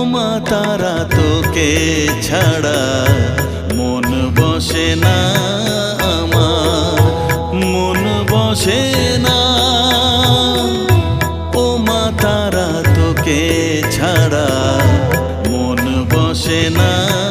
মা তারা তোকে ছাড়া মন বসে না আমার, মন বসে না। ও মা তারা তোকে ছাড়া মন বসে না।